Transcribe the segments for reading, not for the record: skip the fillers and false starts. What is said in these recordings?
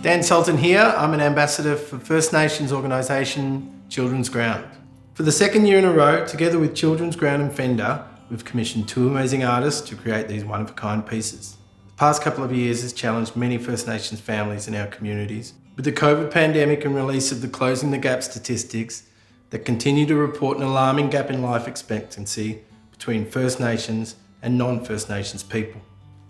Dan Sultan here. I'm an ambassador for First Nations organisation Children's Ground. For the second year in a row, together with Children's Ground and Fender, we've commissioned two amazing artists to create these one-of-a-kind pieces. The past couple of years has challenged many First Nations families in our communities. With the COVID pandemic and release of the Closing the Gap statistics that continue to report an alarming gap in life expectancy between First Nations and non-First Nations people.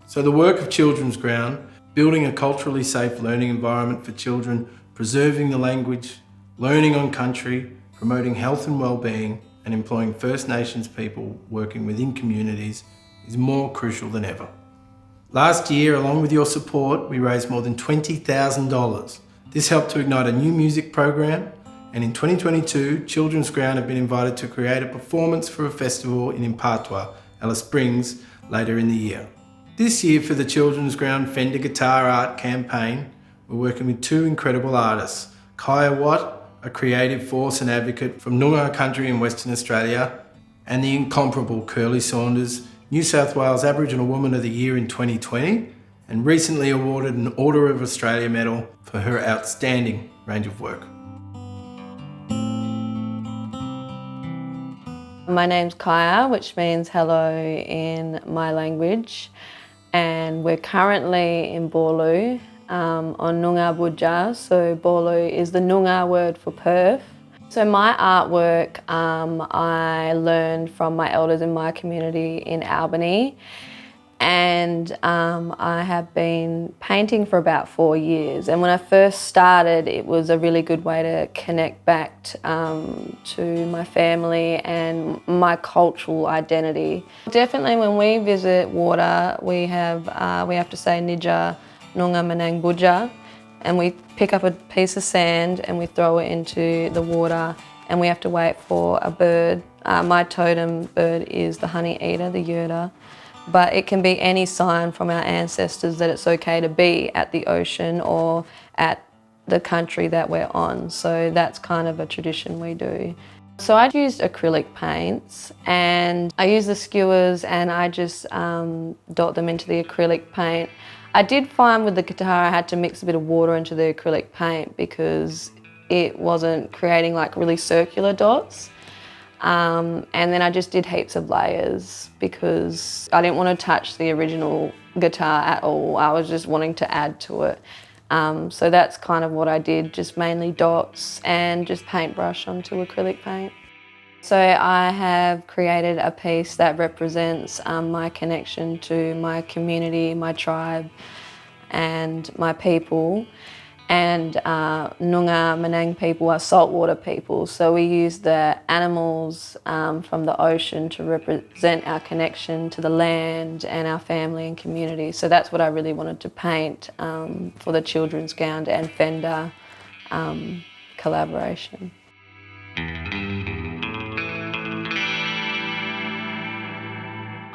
So the work of Children's Ground, building a culturally safe learning environment for children, preserving the language, learning on country, promoting health and well-being, and employing First Nations people working within communities is more crucial than ever. Last year, along with your support, we raised more than $20,000. This helped to ignite a new music program, and in 2022, Children's Ground have been invited to create a performance for a festival in Impatwa, Alice Springs, later in the year. This year, for the Children's Ground Fender Guitar Art campaign, we're working with two incredible artists, Kaya Watt, a creative force and advocate from Noongar country in Western Australia, and the incomparable Curly Saunders, New South Wales Aboriginal Woman of the Year in 2020, and recently awarded an Order of Australia medal for her outstanding range of work. My name's Kaya, which means hello in my language, and we're currently in Boorloo on Noongar Budja. So Boorloo is the Noongar word for Perth. So my artwork I learned from my elders in my community in Albany, and I have been painting for about 4 years. And when I first started, it was a really good way to connect back to my family and my cultural identity. Definitely when we visit water, we have to say Nija Noongar Manang Budja, and we pick up a piece of sand and we throw it into the water, and we have to wait for a bird. My totem bird is the honey eater, the yurta. But it can be any sign from our ancestors that it's okay to be at the ocean or at the country that we're on. So that's kind of a tradition we do. So I used acrylic paints, and I use the skewers and I just dot them into the acrylic paint. I did find with the guitar I had to mix a bit of water into the acrylic paint because it wasn't creating like really circular dots. And then I just did heaps of layers because I didn't want to touch the original guitar at all. I was just wanting to add to it. So that's kind of what I did, just mainly dots and just paintbrush onto acrylic paint. So I have created a piece that represents my connection to my community, my tribe and my people. And Noongar Manang people are saltwater people, so we use the animals from the ocean to represent our connection to the land and our family and community. So that's what I really wanted to paint for the Children's Ground and Fender collaboration.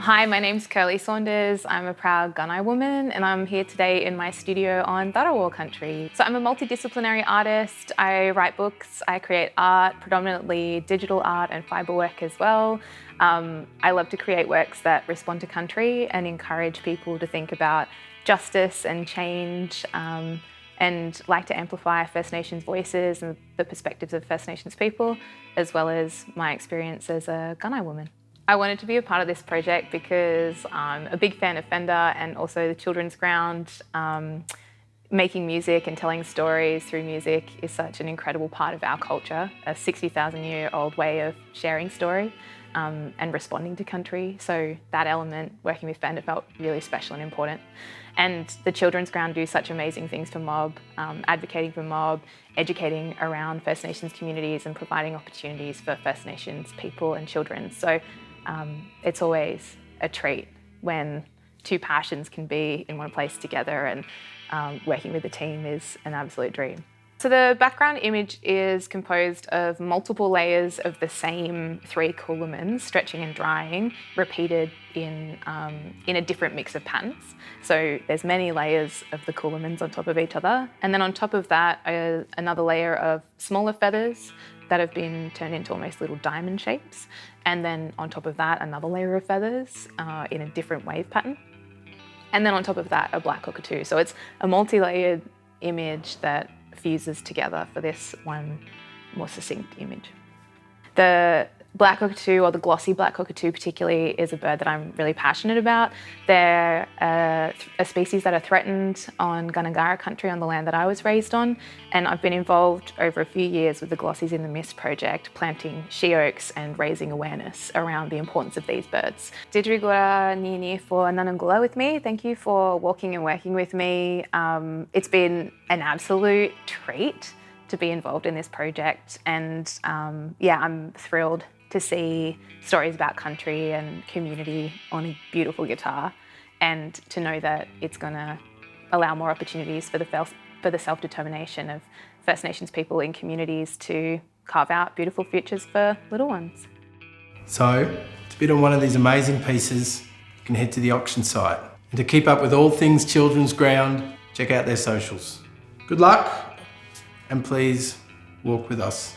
Hi, my name's Curly Saunders. I'm a proud Gunai woman, and I'm here today in my studio on Dharawal country. So I'm a multidisciplinary artist. I write books, I create art, predominantly digital art and fibre work as well. I love to create works that respond to country and encourage people to think about justice and change, and like to amplify First Nations voices and the perspectives of First Nations people, as well as my experience as a Gunai woman. I wanted to be a part of this project because I'm a big fan of Fender and also the Children's Ground. Making music and telling stories through music is such an incredible part of our culture, a 60,000-year-old way of sharing story and responding to country. So that element, working with Fender, felt really special and important. And the Children's Ground do such amazing things for Mob, advocating for Mob, educating around First Nations communities and providing opportunities for First Nations people and children. So it's always a treat when two passions can be in one place together, and working with the team is an absolute dream. So the background image is composed of multiple layers of the same 3 coolamans, stretching and drying, repeated in a different mix of patterns. So there's many layers of the coolamans on top of each other. And then on top of that, another layer of smaller feathers that have been turned into almost little diamond shapes. And then on top of that, another layer of feathers in a different wave pattern. And then on top of that, a black cockatoo. So it's a multi-layered image that fuses together for this one more succinct image. The black cockatoo, or the glossy black cockatoo particularly, is a bird that I'm really passionate about. They're a species that are threatened on Gundungurra country, on the land that I was raised on, and I've been involved over a few years with the Glossies in the Mist project, planting she oaks and raising awareness around the importance of these birds. Didrigura Nini for Nanangula with me. Thank you for walking and working with me. It's been an absolute treat to be involved in this project, and I'm thrilled to see stories about country and community on a beautiful guitar, and to know that it's going to allow more opportunities for the self-determination of First Nations people in communities to carve out beautiful futures for little ones. So, to bid on one of these amazing pieces, you can head to the auction site. And to keep up with all things Children's Ground, check out their socials. Good luck, and please walk with us.